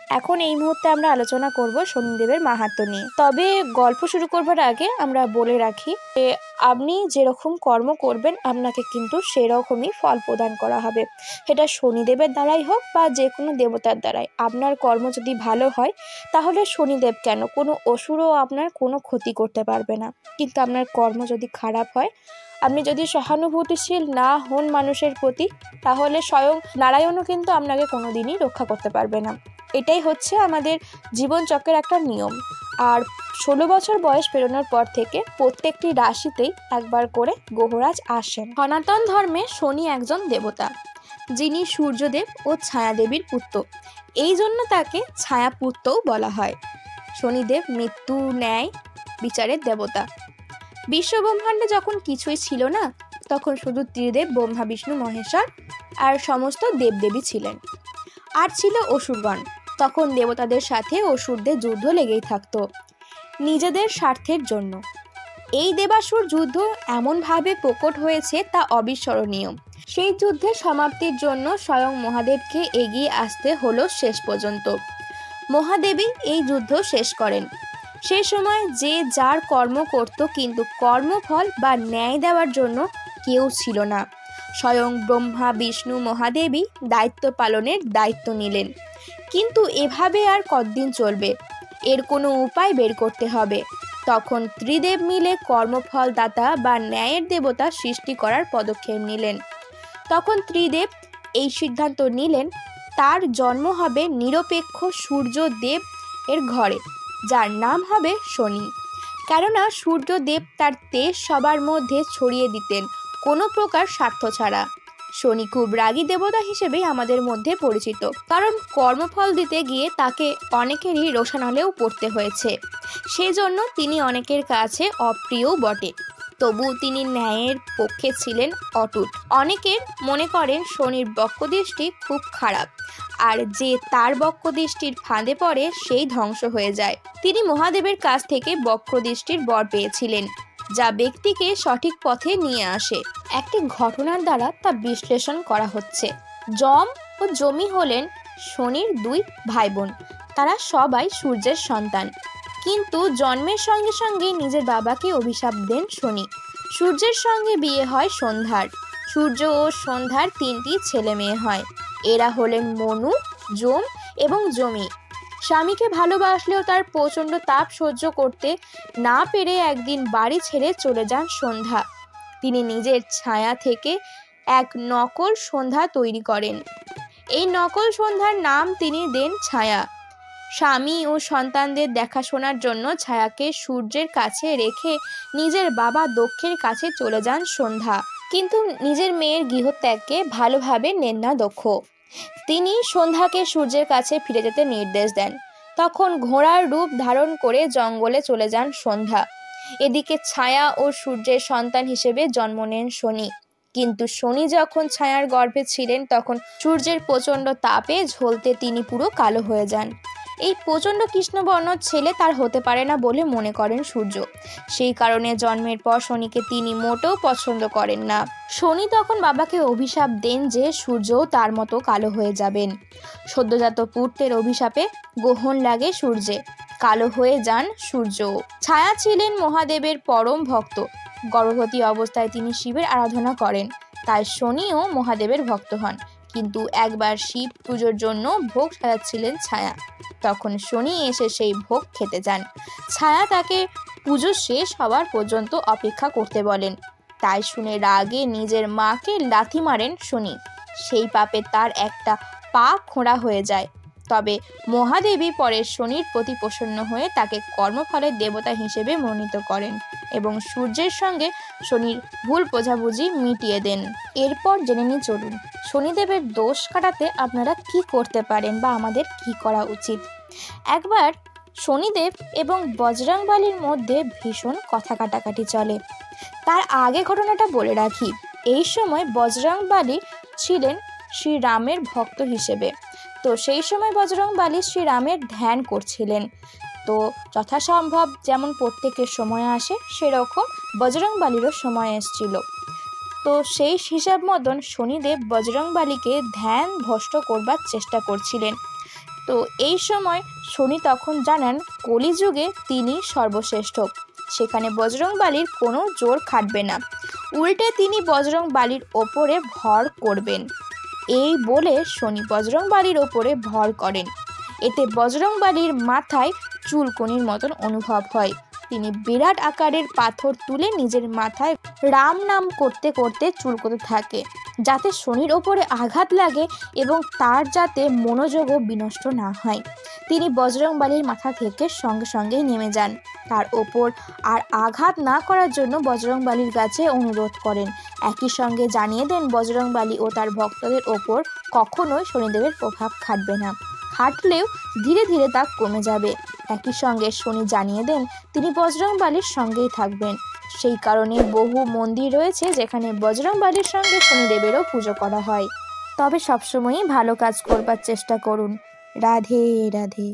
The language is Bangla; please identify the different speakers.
Speaker 1: এখন এই মুহূর্তে আমরা আলোচনা করব শনিদেবের মাহাত্ম্য নিয়ে। তবে গল্প শুরু করবার আগে আমরা বলে রাখি যে আপনি যেরকম কর্ম করবেন আপনাকে কিন্তু সেরকমই ফল প্রদান করা হবে। সেটা শনিদেবের দ্বারাই হোক বা যে কোনো দেবতার দ্বারাই। আপনার কর্ম যদি ভালো হয় তাহলে শনিদেব কেন, কোনো অসুরও আপনার কোনো ক্ষতি করতে পারবে না। কিন্তু আপনার কর্ম যদি খারাপ হয়, আপনি যদি সহানুভূতিশীল না হন মানুষের প্রতি, তাহলে স্বয়ং নারায়ণও কিন্তু আপনাকে কোনোদিনই রক্ষা করতে পারবে না। এটাই হচ্ছে আমাদের জীবনচক্রের একটা নিয়ম। আর 16 বছর বয়স পেরোনোর পর থেকে প্রত্যেকটি রাশিতেই একবার করে গ্রহরাজ আসেন। সনাতন ধর্মে শনি একজন দেবতা, যিনি সূর্যদেব ও ছায়াদেবীর পুত্র। এই জন্য তাকে ছায়াপুত্রও বলা হয়। শনিদেব মৃত্যু ন্যায় বিচারের দেবতা। বিশ্বব্রহ্মাণ্ডে যখন কিছুই ছিল না, তখন শুধু ত্রিদেব ব্রহ্মা বিষ্ণু মহেশ্বর আর সমস্ত দেবদেবী ছিলেন। আর ছিল অসুরগণ। তখন দেবতাদের সাথে অসুরদের যুদ্ধ লেগেই থাকতো নিজেদের স্বার্থের জন্য। এই দেবাসুর যুদ্ধ এমনভাবে প্রকট হয়েছে তা অবিস্মরণীয়। সেই যুদ্ধের সমাপ্তির জন্য স্বয়ং মহাদেবকে এগিয়ে আসতে হলো শেষ পর্যন্ত। মহাদেবী এই যুদ্ধ শেষ করেন। সেই সময় যে যার কর্ম করত, কিন্তু কর্মফল বা ন্যায় দেওয়ার জন্য কেউ ছিল না। স্বয়ং ব্রহ্মা বিষ্ণু মহাদেবী দায়িত্ব পালনের দায়িত্ব নিলেন। কিন্তু এভাবে আর কতদিন চলবে? এর কোনো উপায় বের করতে হবে। তখন ত্রিদেব মিলে কর্মফলদাতা বা ন্যায়ের দেবতা সৃষ্টি করার পদক্ষেপ নিলেন। তখন ত্রিদেব এই সিদ্ধান্ত নিলেন তার জন্ম হবে নিরপেক্ষ সূর্যদেব এর ঘরে, যার নাম হবে শনি। কেননা সূর্যদেব তার তেজ সবার মধ্যে ছড়িয়ে দিতেন কোনো প্রকার স্বার্থ ছাড়া। শনি খুব রাগী দেবতা হিসেবেই আমাদের মধ্যে পরিচিত, কারণ কর্মফল দিতে গিয়ে তাকে অনেকেরই রোষানলেও পড়তে হয়েছে। সেজন্য তিনি অনেকের কাছে অপ্রিয়ও বটে। তবু তিনি ন্যায়ের পক্ষে ছিলেন অটুট। অনেকের মনে করেন শনির বক্রদৃষ্টি খুব খারাপ, আর যে তার বক্রদৃষ্টির ফাঁদে পড়ে সেই ধ্বংস হয়ে যায়। তিনি মহাদেবের কাছ থেকে বক্রদৃষ্টির বর পেয়েছিলেন, যা ব্যক্তিকে সঠিক পথে নিয়ে আসে। একটি ঘটনার দ্বারা তা বিশ্লেষণ করা হচ্ছে। যম ও জমি হলেন শনির দুই ভাই বোন। তারা সবাই সূর্যের সন্তান, কিন্তু জন্মের সঙ্গে সঙ্গে নিজের বাবাকে অভিশাপ দেন শনি। সূর্যের সঙ্গে বিয়ে হয় সন্ধ্যার। সূর্য ও সন্ধ্যার 3টি ছেলে মেয়ে হয়। এরা হলেন মনু, যম এবং জমি। স্বামীকে ভালোবাসলেও তার প্রচণ্ড তাপ সহ্য করতে না পেরে একদিন বাড়ি ছেড়ে চলে যান সন্ধ্যা। তিনি নিজের ছায়া থেকে এক নকল সন্ধ্যা তৈরি করেন। এই নকল সন্ধ্যার নাম তিনি দেন ছায়া। স্বামী ও সন্তানদের দেখাশোনার জন্য ছায়াকে সূর্যের কাছে রেখে নিজের বাবা দক্ষের কাছে চলে যান সন্ধ্যা। কিন্তু নিজের মেয়ের গৃহত্যাগকে ভালোভাবে নেন না দক্ষ। তিনি সন্ধ্যাকে সূর্যের কাছে ফিরে যেতে নির্দেশ দেন। তখন ঘোড়ার রূপ ধারণ করে জঙ্গলে চলে যান সন্ধ্যা। এদিকে ছায়া ও সূর্যের সন্তান হিসেবে জন্ম নেন শনি। কিন্তু শনি যখন ছায়ার গর্ভে ছিলেন, তখন সূর্যের প্রচণ্ড তাপে ঝলতে তিনি পুরো কালো হয়ে যান। এই প্রচণ্ড কৃষ্ণবর্ণ ছেলে তার হতে পারে না বলে মনে করেন সূর্য। সেই কারণে জন্মের পর শনিকে তিনি মোটেও পছন্দ করেন না। শনি তখন বাবাকে অভিশাপ দেন যে সূর্যও তার মতো কালো হয়ে যাবেন। সদ্যজাত পুত্রের অভিশাপে গ্রহণ লাগে সূর্যে। কালো হয়ে যান সূর্য। ছায়া ছিলেন মহাদেবের পরম ভক্ত। গর্ভবতী অবস্থায় তিনি শিবের আরাধনা করেন, তাই শনিও মহাদেবের ভক্ত হন। কিন্তু একবার শিব পুজোর জন্য ভোগ সাজাচ্ছিলেন ছায়া। তখন শনি এসে সেই ভোগ খেতে যান। ছায়া তাকে পুজো শেষ হওয়ার পর্যন্ত অপেক্ষা করতে বলেন। তাই শুনে রাগে নিজের মাকে লাথি মারেন শনি। সেই পাপে তার একটা পা খোঁড়া হয়ে যায়। তবে মহাদেবী পরে শনির প্রতি প্রসন্ন হয়ে তাকে কর্মফলের দেবতা হিসেবে মনোনীত করেন এবং সূর্যের সঙ্গে শনির ভুল বোঝাবুঝি মিটিয়ে দেন। এরপর জেনে নিয়ে চলুন শনিদেবের দোষ কাটাতে আপনারা কি করতে পারেন বা আমাদের কি করা উচিত। একবার শনিদেব এবং বজরংবলীর মধ্যে ভীষণ কথা কাটাকাটি চলে। তার আগে ঘটনাটা বলে রাখি। এই সময় বজরংবলী ছিলেন শ্রীরামের ভক্ত হিসেবে। তো সেই সময় বজরংবলী শ্রীরামের ধ্যান করছিলেন। তো যথাসম্ভব যেমন প্রত্যেকের সময় আসে, সেরকম বজরংবলীরও সময় এসেছিল। তো সেই হিসাব মতন শনিদেব বজরংবলীকে ধ্যান ভ্রষ্ট করবার চেষ্টা করছিলেন। তো এই সময় শনি তখন জানান কলিযুগে তিনি সর্বশ্রেষ্ঠ, সেখানে বজরংবলীর কোনো জোর খাটবে না, উল্টে তিনি বজরংবলীর ওপরে ভর করবেন। এই বলে শনি বজরংবলীর ওপরে ভর করেন। এতে বজরংবলীর মাথায় চুলকনির মতন অনুভব হয়। তিনি বিরাট আকারের পাথর তুলে নিজের মাথায় রাম নাম করতে করতে চুলকোতে থাকে, যাতে শনির ওপরে আঘাত লাগে এবং তার যাতে মনোযোগও বিনষ্ট না হয়। তিনি বজরংবলীর মাথা থেকে সঙ্গে সঙ্গেই নেমে যান, তার ওপর আর আঘাত না করার জন্য বজরংবলীর কাছে অনুরোধ করেন। একই সঙ্গে জানিয়ে দেন বজরংবলী ও তার ভক্তদের ওপর কখনোই শনিদেবের প্রভাব খাটবে না, খাটলেও ধীরে ধীরে তা কমে যাবে। একই সঙ্গে শনি জানিয়ে দেন তিনি বজরংবলীর সঙ্গেই থাকবেন। সেই কারণে বহু মন্দির রয়েছে যেখানে বজরংবলীর সঙ্গে শনিদেবেরও পুজো করা হয়। তবে সবসময়ই ভালো কাজ করবার চেষ্টা করুন। রাধে রাধে।